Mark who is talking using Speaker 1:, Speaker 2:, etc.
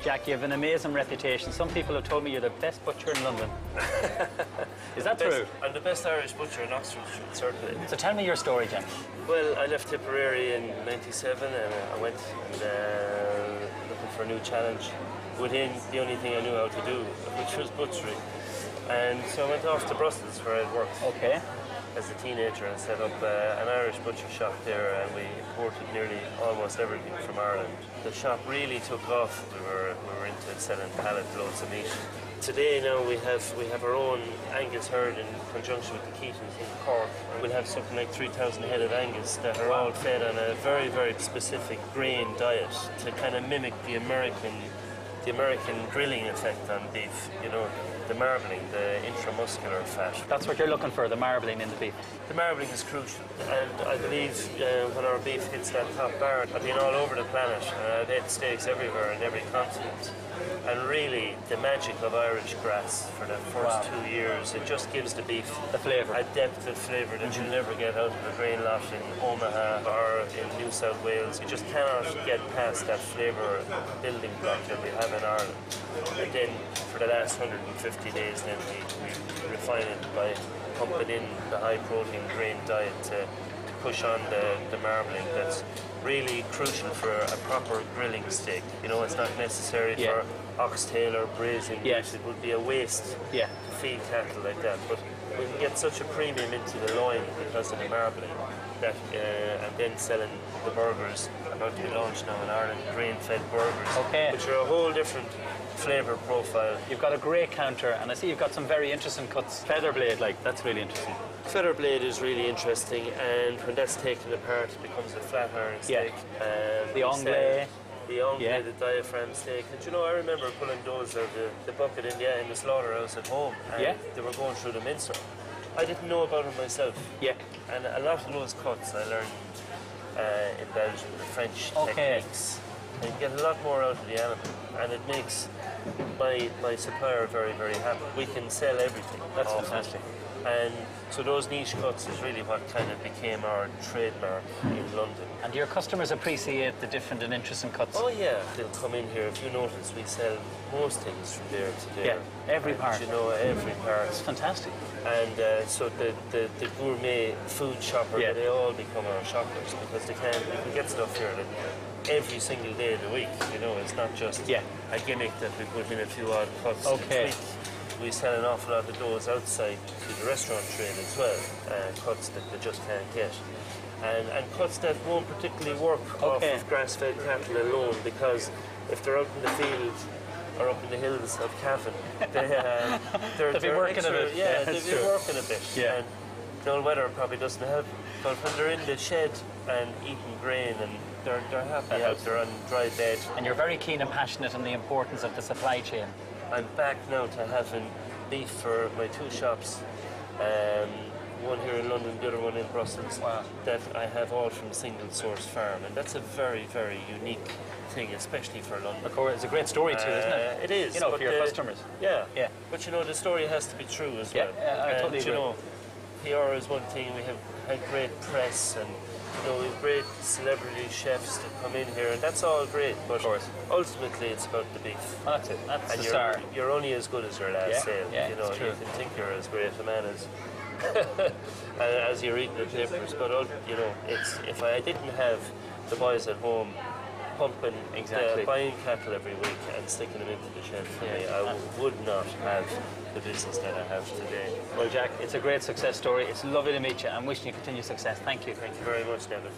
Speaker 1: Jack, you have an amazing reputation. Some people have told me you're the best butcher in London. Is that true?
Speaker 2: I'm the best Irish butcher in Oxford, certainly.
Speaker 1: So tell me your story, Jack.
Speaker 2: Well, I left Tipperary in '97 and I went looking for a new challenge within the only thing I knew how to do, which was butchery. And so I went off to Brussels where I'd worked as a teenager and set up an Irish butcher shop there, and we imported nearly almost everything from Ireland. The shop really took off. We were into selling pallet loads of meat. Today now we have our own Angus herd in conjunction with the Keatons in Cork. We'll have something like 3,000 head of Angus that are all fed on a very, very specific grain diet to kind of mimic the American grilling effect on beef, you know, the marbling, the intramuscular fat.
Speaker 1: That's what you're looking for, the marbling in the beef.
Speaker 2: The marbling is crucial, and I believe when our beef hits that top bar, I've been all over the planet, I've ate steaks everywhere in every continent, and really the magic of Irish grass for the first 2 years, it just gives the beef
Speaker 1: the flavour,
Speaker 2: a depth of flavour that you'll never get out of a grain lot in Omaha or in New South Wales. You just cannot get past that flavour building block that we have in Ireland. And then for the last 150 days then we refine it by pumping in the high protein grain diet to push on the marbling that's really crucial for a proper grilling steak. You know, it's not necessary for oxtail or braising. It would be a waste to feed cattle like that. But we can get such a premium into the loin because of the marbling that, and then selling the burgers, about to be launched now in Ireland, grain-fed burgers, which are a whole different flavour profile. You've
Speaker 1: got a great counter, and I see you've got some very interesting cuts. Feather blade, like, that's really interesting.
Speaker 2: Feather blade is really interesting, and when that's taken apart, it becomes a flat iron steak.
Speaker 1: The anglais.
Speaker 2: The anglais, the diaphragm steak. And you know, I remember pulling those out of the bucket in the slaughterhouse at home, and they were going through the mincer. I didn't know about them myself. And a lot of those cuts I learned in Belgium, the French techniques. And you get a lot more out of the animal, and it makes my supplier very, very happy. We can sell everything.
Speaker 1: That's fantastic.
Speaker 2: And so those niche cuts is really what kind of became our trademark in London.
Speaker 1: And your customers appreciate the different and interesting cuts?
Speaker 2: Oh yeah, they'll come in here. If you notice, we sell most things from there to there.
Speaker 1: Every part.
Speaker 2: You know, every part.
Speaker 1: It's fantastic.
Speaker 2: And so the gourmet food shopper, they all become our shoppers because you can get stuff here like every single day of the week. You know, it's not just a gimmick that we put in a few odd cuts and tweak. We sell an awful lot of those outside to the restaurant trade as well, cuts that they just can't get. And cuts that won't particularly work off of grass-fed cattle alone, because if they're out in the field or up in the hills of Cavan,
Speaker 1: they'll be working a bit.
Speaker 2: Yeah, they'll be working a bit. And the weather probably doesn't help. But when they're in the shed and eating grain, and they're happy out there on dry bed.
Speaker 1: And you're very keen and passionate on the importance of the supply chain.
Speaker 2: I'm back now to having beef for my two shops, one here in London, the other one in Brussels, that I have all from a single source farm, and that's a very, very unique thing, especially for London.
Speaker 1: Of course, it's a great story too, isn't it?
Speaker 2: It is.
Speaker 1: You know, for your customers.
Speaker 2: But you know, the story has to be true as well.
Speaker 1: I totally agree.
Speaker 2: You know, PR is one thing, we have had great press, and you know, we have great celebrity chefs that come in here, and that's all great, but ultimately it's about the beef.
Speaker 1: That's it, that's
Speaker 2: and
Speaker 1: the star.
Speaker 2: You're only as good as your last sale. You know, you can think you're as great a man as you're eating the papers, but you know, if I didn't have the boys at home pumping, buying cattle every week and sticking them into the shed for me, I would not have the business that I have today.
Speaker 1: Well, Jack, it's a great success story. It's lovely to meet you. I'm wishing you continued success. Thank you.
Speaker 2: Thank you very much, David.